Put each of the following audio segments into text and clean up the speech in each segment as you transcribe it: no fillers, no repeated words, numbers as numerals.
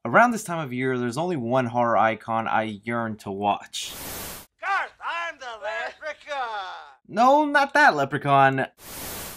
Around this time of year, there's only one horror icon I yearn to watch. Garth, I'm the Leprechaun! No, not that Leprechaun.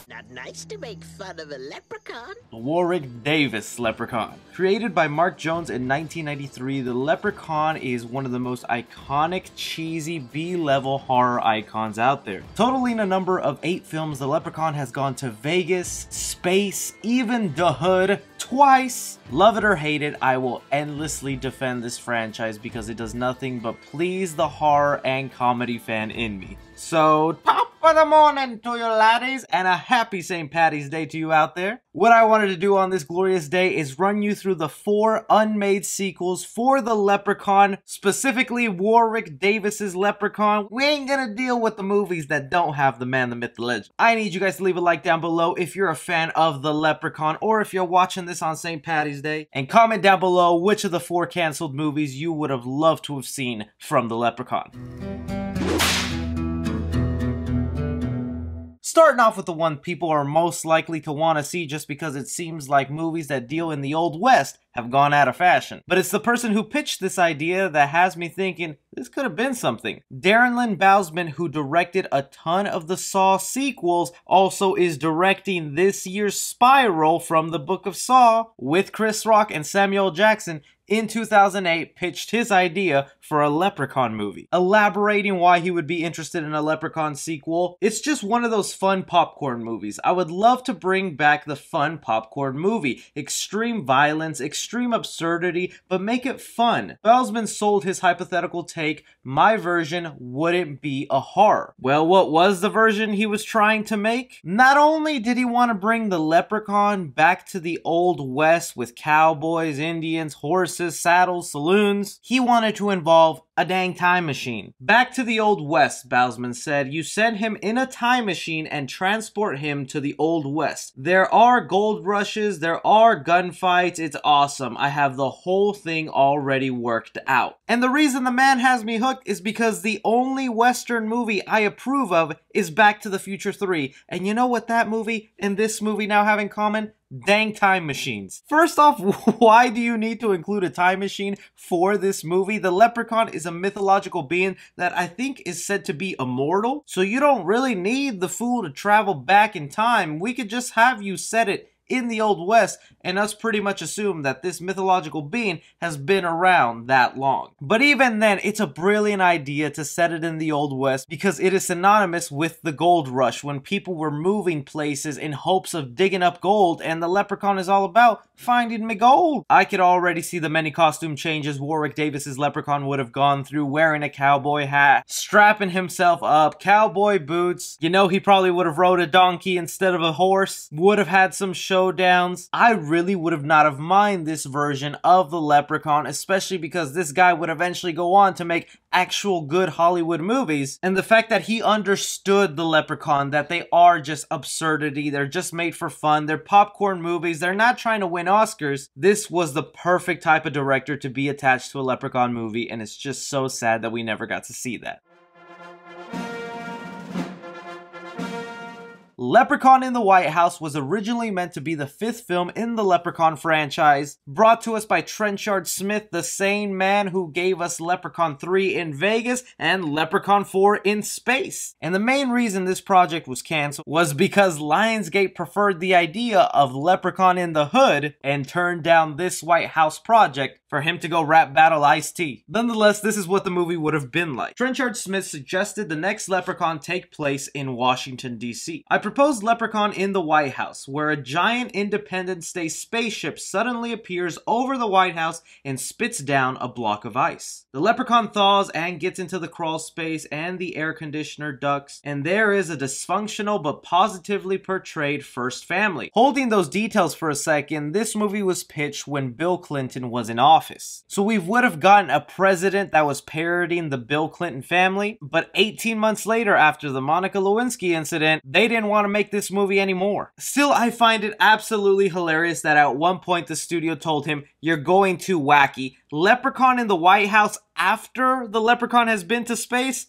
Not nice to make fun of a leprechaun. The Warwick Davis Leprechaun. Created by Mark Jones in 1993, the Leprechaun is one of the most iconic, cheesy, B-level horror icons out there. Totaling a number of 8 films, the Leprechaun has gone to Vegas, space, even the hood, twice. Love it or hate it, I will endlessly defend this franchise because it does nothing but please the horror and comedy fan in me. So, top of the morning to you laddies, and a happy St. Paddy's Day to you out there. What I wanted to do on this glorious day is run you through the 4 unmade sequels for the Leprechaun, specifically Warwick Davis's Leprechaun. We ain't gonna deal with the movies that don't have the man, the myth, the legend. I need you guys to leave a like down below if you're a fan of the Leprechaun, or if you're watching this on St. Paddy's Day, and comment down below which of the 4 canceled movies you would have loved to have seen from the Leprechaun. Starting off with the one people are most likely to want to see just because it seems like movies that deal in the Old West have gone out of fashion. But it's the person who pitched this idea that has me thinking this could have been something. Darren Lynn Bousman, who directed a ton of the Saw sequels, also is directing this year's Spiral from the Book of Saw with Chris Rock and Samuel Jackson. In 2008, pitched his idea for a Leprechaun movie. Elaborating why he would be interested in a Leprechaun sequel, it's just one of those fun popcorn movies. I would love to bring back the fun popcorn movie. Extreme violence, extreme absurdity, but make it fun. Bousman sold his hypothetical take, my version wouldn't be a horror. Well, what was the version he was trying to make? Not only did he want to bring the Leprechaun back to the Old West with cowboys, Indians, horses, saddles, saloons, he wanted to involve a dang time machine. Back to the Old West, Bousman said. You send him in a time machine and transport him to the Old West. There are gold rushes, there are gunfights, it's awesome. I have the whole thing already worked out. And the reason the man has me hooked is because the only Western movie I approve of is Back to the Future 3. And you know what that movie and this movie now have in common? Dang time machines. First off, why do you need to include a time machine for this movie? The Leprechaun is a mythological being that I think is said to be immortal, so you don't really need the fool to travel back in time. We could just have you set it in the Old West and us pretty much assume that this mythological being has been around that long. But even then, it's a brilliant idea to set it in the Old West because it is synonymous with the gold rush when people were moving places in hopes of digging up gold, and the Leprechaun is all about finding me gold. I could already see the many costume changes Warwick Davis's Leprechaun would have gone through, wearing a cowboy hat, strapping himself up, cowboy boots. You know, he probably would have rode a donkey instead of a horse, would have had some showdowns. I really would have not have minded this version of the Leprechaun, especially because this guy would eventually go on to make actual good Hollywood movies. And the fact that he understood the Leprechaun, that they are just absurdity, they're just made for fun, they're popcorn movies, they're not trying to win Oscars. This was the perfect type of director to be attached to a Leprechaun movie, and it's just so sad that we never got to see that. Leprechaun in the White House was originally meant to be the 5th film in the Leprechaun franchise, brought to us by Trenchard Smith, the same man who gave us Leprechaun 3 in Vegas and Leprechaun 4 in space. And the main reason this project was cancelled was because Lionsgate preferred the idea of Leprechaun in the Hood and turned down this White House project for him to go rap battle Ice-T. Nonetheless, this is what the movie would have been like. Trenchard Smith suggested the next Leprechaun take place in Washington, D.C. I proposed Leprechaun in the White House, where a giant Independence Day spaceship suddenly appears over the White House and spits down a block of ice. The Leprechaun thaws and gets into the crawl space and the air conditioner ducts, and there is a dysfunctional but positively portrayed first family. Holding those details for a second, this movie was pitched when Bill Clinton was in office. So we would have gotten a president that was parodying the Bill Clinton family, but 18 months later, after the Monica Lewinsky incident, they didn't want to make this movie anymore. Still, I find it absolutely hilarious that at one point the studio told him, "You're going too wacky. Leprechaun in the White House after the Leprechaun has been to space?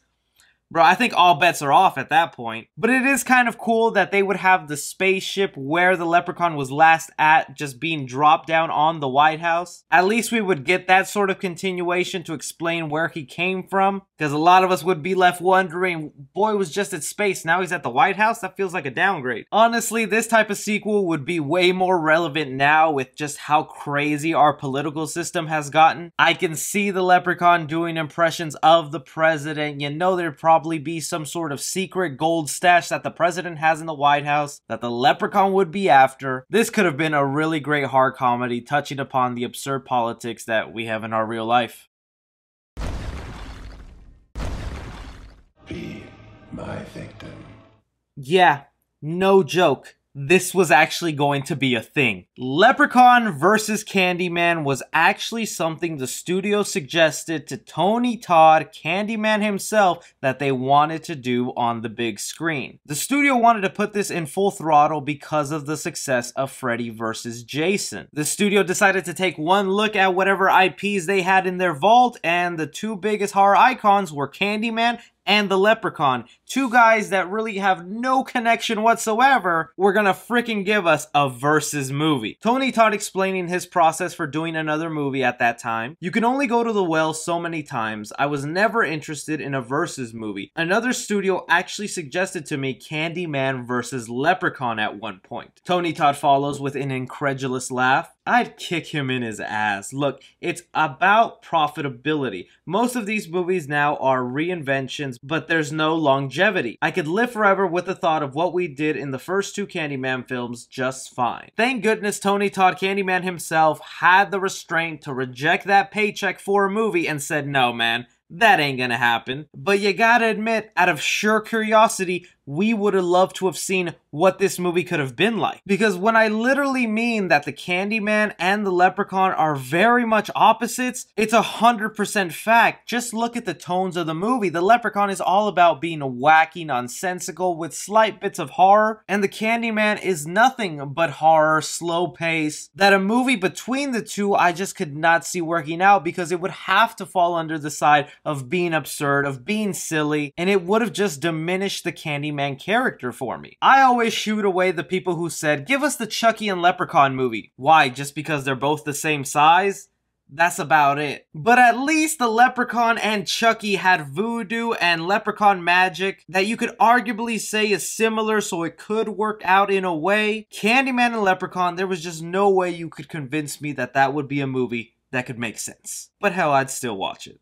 Bro, I think all bets are off at that point. But it is kind of cool that they would have the spaceship where the Leprechaun was last at just being dropped down on the White House. At least we would get that sort of continuation to explain where he came from, because a lot of us would be left wondering, boy was just at space, now he's at the White House? That feels like a downgrade. Honestly, this type of sequel would be way more relevant now with just how crazy our political system has gotten. I can see the Leprechaun doing impressions of the president. You know, there'd probably be some sort of secret gold stash that the president has in the White House that the Leprechaun would be after. This could have been a really great horror comedy touching upon the absurd politics that we have in our real life. Be my victim. Yeah, no joke. This was actually going to be a thing. Leprechaun vs Candyman was actually something the studio suggested to Tony Todd, Candyman himself, that they wanted to do on the big screen. The studio wanted to put this in full throttle because of the success of Freddy vs. Jason. The studio decided to take one look at whatever IPs they had in their vault, and the two biggest horror icons were Candyman and the Leprechaun. Two guys that really have no connection whatsoever were gonna freaking give us a versus movie. Tony Todd explaining his process for doing another movie at that time. You can only go to the well so many times. I was never interested in a versus movie. Another studio actually suggested to me Candyman versus Leprechaun at one point. Tony Todd follows with an incredulous laugh. I'd kick him in his ass. Look, it's about profitability. Most of these movies now are reinventions, but there's no longevity. I could live forever with the thought of what we did in the first two Candyman films just fine. Thank goodness Tony Todd, Candyman himself, had the restraint to reject that paycheck for a movie and said, no man, that ain't gonna happen. But you gotta admit, out of sheer curiosity, we would have loved to have seen what this movie could have been like. Because when I literally mean that the Candyman and the Leprechaun are very much opposites, it's 100% fact. Just look at the tones of the movie. The Leprechaun is all about being wacky, nonsensical, with slight bits of horror, and the Candyman is nothing but horror, slow pace. That a movie between the two I just could not see working out, because it would have to fall under the side of being absurd, of being silly, and it would have just diminished the Candyman character for me. I always shoot away the people who said, give us the Chucky and Leprechaun movie. Why? Just because they're both the same size? That's about it. But at least the Leprechaun and Chucky had voodoo and leprechaun magic that you could arguably say is similar, so it could work out in a way. Candyman and Leprechaun, there was just no way you could convince me that that would be a movie that could make sense. But hell, I'd still watch it.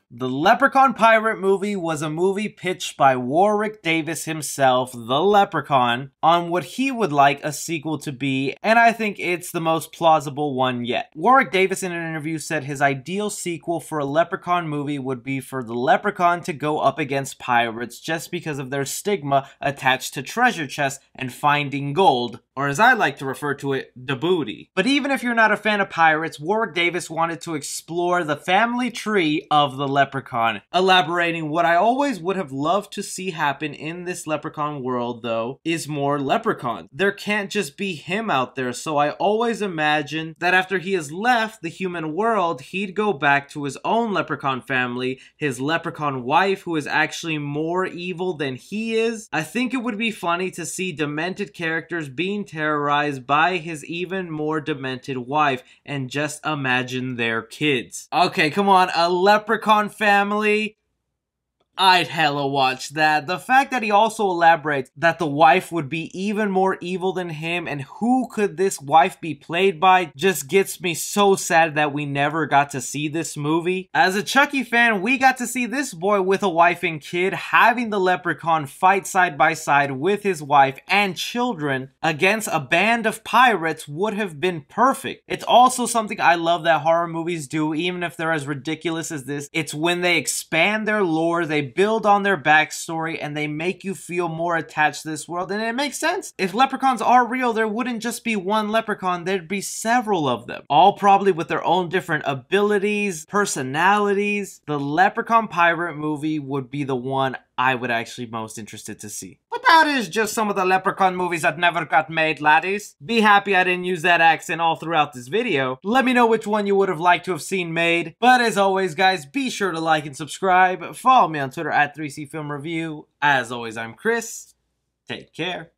The Leprechaun Pirate movie was a movie pitched by Warwick Davis himself, the Leprechaun, on what he would like a sequel to be, and I think it's the most plausible one yet. Warwick Davis in an interview said his ideal sequel for a Leprechaun movie would be for the Leprechaun to go up against pirates just because of their stigma attached to treasure chests and finding gold, or as I like to refer to it, the booty. But even if you're not a fan of pirates, Warwick Davis wanted to explore the family tree of the Leprechaun, elaborating what I always would have loved to see happen in this Leprechaun world, though, is more Leprechaun. There can't just be him out there, so I always imagine that after he has left the human world, he'd go back to his own Leprechaun family, his Leprechaun wife, who is actually more evil than he is. I think it would be funny to see demented characters being terrorized by his even more demented wife, and just imagine their kids. Okay, come on, a Leprechaun family? I'd hella watch that. The fact that he also elaborates that the wife would be even more evil than him, and who could this wife be played by, just gets me so sad that we never got to see this movie. As a Chucky fan, we got to see this boy with a wife and kid having the Leprechaun fight side by side with his wife and children against a band of pirates would have been perfect. It's also something I love that horror movies do, even if they're as ridiculous as this. It's when they expand their lore, they build on their backstory, and they make you feel more attached to this world, and it makes sense. If leprechauns are real, there wouldn't just be one leprechaun, there'd be several of them, all probably with their own different abilities, personalities. The Leprechaun Pirate movie would be the one I would actually most interested to see. But that is just some of the Leprechaun movies that never got made, laddies. Be happy I didn't use that accent all throughout this video. Let me know which one you would have liked to have seen made. But as always, guys, be sure to like and subscribe. Follow me on Twitter at 3C Film Review. As always, I'm Chris. Take care.